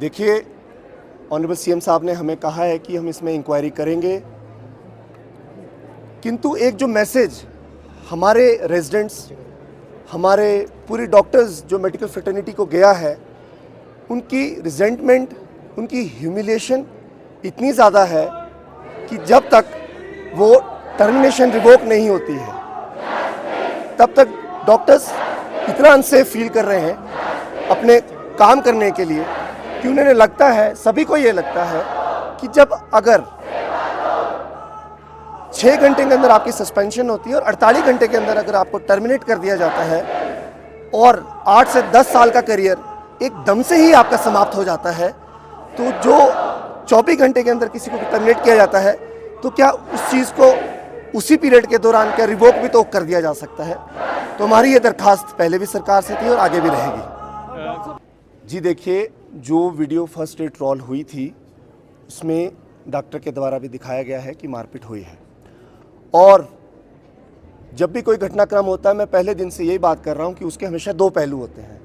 देखिए, honourable CM साहब ने हमें कहा है कि हम इसमें इंक्वायरी करेंगे, किंतु एक जो मैसेज हमारे रेजिडेंट्स, हमारे पूरे डॉक्टर्स जो मेडिकल फ्रेटर्निटी को गया है, उनकी रिजेंटमेंट, उनकी ह्यूमिलिएशन इतनी ज़्यादा है कि जब तक वो टर्मिनेशन रिवोक नहीं होती है तब तक डॉक्टर्स इतना अनसेफ फील कर रहे हैं अपने काम करने के लिए कि उन्हें लगता है, सभी को ये लगता है कि जब अगर 6 घंटे के अंदर आपकी सस्पेंशन होती है और 48 घंटे के अंदर अगर आपको टर्मिनेट कर दिया जाता है और 8 से 10 साल का करियर एकदम से ही आपका समाप्त हो जाता है, तो जो 24 घंटे के अंदर किसी को टर्मिनेट किया जाता है तो क्या उस चीज़ को उसी पीरियड के दौरान क्या रिवोक भी तो कर दिया जा सकता है। तो हमारी ये दरखास्त पहले भी सरकार से थी और आगे भी रहेगी। जी देखिए, जो वीडियो फर्स्ट डे ट्रॉल हुई थी उसमें डॉक्टर के द्वारा भी दिखाया गया है कि मारपीट हुई है, और जब भी कोई घटनाक्रम होता है मैं पहले दिन से यही बात कर रहा हूँ कि उसके हमेशा 2 पहलू होते हैं।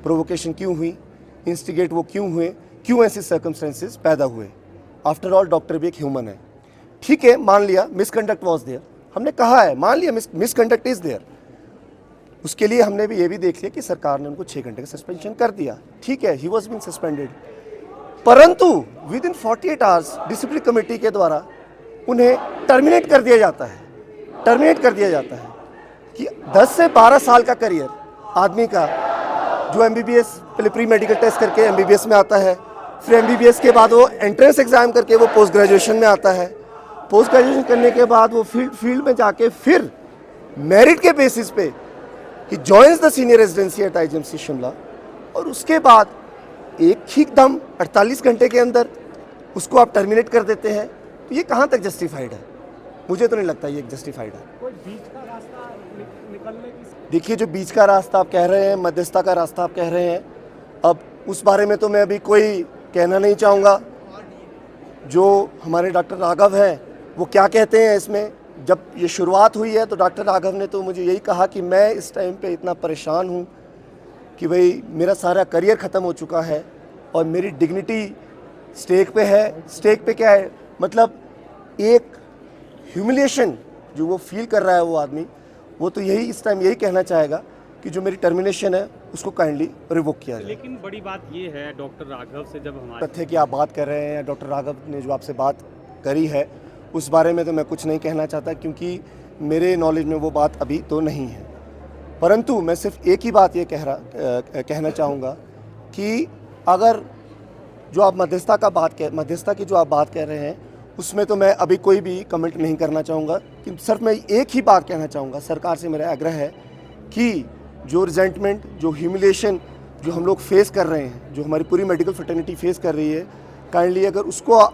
प्रोवोकेशन क्यों हुई, इंस्टिगेट वो क्यों हुए, क्यों ऐसे सर्कमस्टेंसेस पैदा हुए। आफ्टर ऑल डॉक्टर भी एक ह्यूमन है। ठीक है, मान लिया मिसकंडक्ट वॉज देयर, हमने कहा है, मान लिया मिसकंडक्ट इज देयर, उसके लिए हमने भी ये भी देख लिया कि सरकार ने उनको 6 घंटे का सस्पेंशन कर दिया। ठीक है, ही वॉज बीन सस्पेंडेड, परंतु with in 48 hours discipline committee के द्वारा उन्हें टर्मिनेट कर दिया जाता है। टर्मिनेट कर दिया जाता है कि 10 से 12 साल का करियर आदमी का, जो एमबीबीएस पहले प्री मेडिकल टेस्ट करके एमबीबीएस में आता है, फिर एमबीबीएस के बाद वो एंट्रेंस एग्जाम करके वो पोस्ट ग्रेजुएशन में आता है, पोस्ट ग्रेजुएशन करने के बाद वो फील्ड में जाके फिर मेरिट के बेसिस पे ही joins the senior residency at IGMC Shimla, और उसके बाद एक ही दम 48 घंटे के अंदर उसको आप टर्मिनेट कर देते हैं। तो ये कहाँ तक जस्टिफाइड है? मुझे तो नहीं लगता ये जस्टिफाइड है। कोई बीच का रास्ता निकलने की? देखिए, जो बीच का रास्ता आप कह रहे हैं, मध्यस्थता का रास्ता आप कह रहे हैं, अब उस बारे में तो मैं अभी कोई कहना नहीं चाहूँगा। जो हमारे डॉक्टर राघव हैं वो क्या कहते हैं इसमें, जब ये शुरुआत हुई है तो डॉक्टर राघव ने तो मुझे यही कहा कि मैं इस टाइम पे इतना परेशान हूँ कि भाई मेरा सारा करियर ख़त्म हो चुका है और मेरी डिग्निटी स्टेक पे है। स्टेक पे क्या है, मतलब एक ह्यूमिलिएशन जो वो फील कर रहा है वो आदमी, वो तो यही इस टाइम यही कहना चाहेगा कि जो मेरी टर्मिनेशन है उसको काइंडली रिवोक किया जाए। लेकिन बड़ी बात ये है डॉक्टर राघव से जब हमारे तथ्य की आप बात कर रहे हैं, डॉक्टर राघव ने जो आपसे बात करी है उस बारे में तो मैं कुछ नहीं कहना चाहता, क्योंकि मेरे नॉलेज में वो बात अभी तो नहीं है। परंतु मैं सिर्फ एक ही बात ये कहना चाहूँगा कि अगर जो आप मध्यस्थता की जो आप बात कह रहे हैं उसमें तो मैं अभी कोई भी कमेंट नहीं करना चाहूँगा, कि सिर्फ मैं एक ही बात कहना चाहूँगा, सरकार से मेरा आग्रह है कि जो रिजेंटमेंट, जो ह्यूमिलिएशन जो हम लोग फेस कर रहे हैं, जो हमारी पूरी मेडिकल फ्रेटर्निटी फेस कर रही है, काइंडली अगर उसको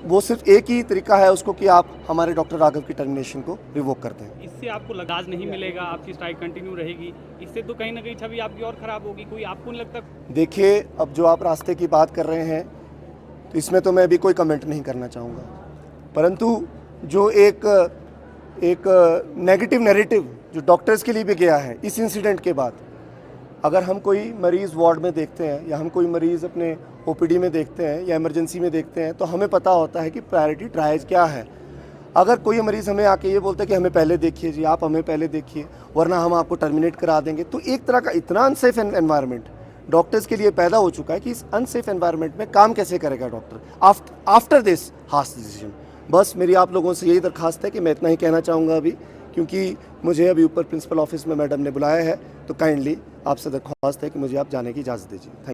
वो सिर्फ एक ही तरीका है उसको कि आप हमारे डॉक्टर राघव की टर्मिनेशन को रिवोक करते हैं। इससे आपको लगाज नहीं मिलेगा, आपकी स्ट्राइक कंटिन्यू रहेगी, इससे तो कहीं ना कहीं छवि आपकी और ख़राब होगी। कोई आपको नहीं लगता? देखिए, अब जो आप रास्ते की बात कर रहे हैं तो इसमें तो मैं अभी कोई कमेंट नहीं करना चाहूँगा, परंतु जो एक नेगेटिव नैरेटिव जो डॉक्टर्स के लिए भी गया है इस इंसिडेंट के बाद, अगर हम कोई मरीज़ वार्ड में देखते हैं या हम कोई मरीज़ अपने ओपीडी में देखते हैं या इमरजेंसी में देखते हैं तो हमें पता होता है कि प्रायोरिटी ट्रायज क्या है। अगर कोई मरीज़ हमें आके ये बोलता है कि हमें पहले देखिए जी, आप हमें पहले देखिए वरना हम आपको टर्मिनेट करा देंगे, तो एक तरह का इतना अनसेफ एनवायरनमेंट डॉक्टर्स के लिए पैदा हो चुका है कि इस अनसेफ एनवायरनमेंट में काम कैसे करेगा doctor after this harsh decision. बस मेरी आप लोगों से यही दरखास्त है कि मैं इतना ही कहना चाहूँगा अभी, क्योंकि मुझे अभी ऊपर प्रिंसिपल ऑफिस में मैडम ने बुलाया है, तो काइंडली आपसे दरख्वास्त है कि मुझे आप जाने की इजाज़त दीजिए। Thank you.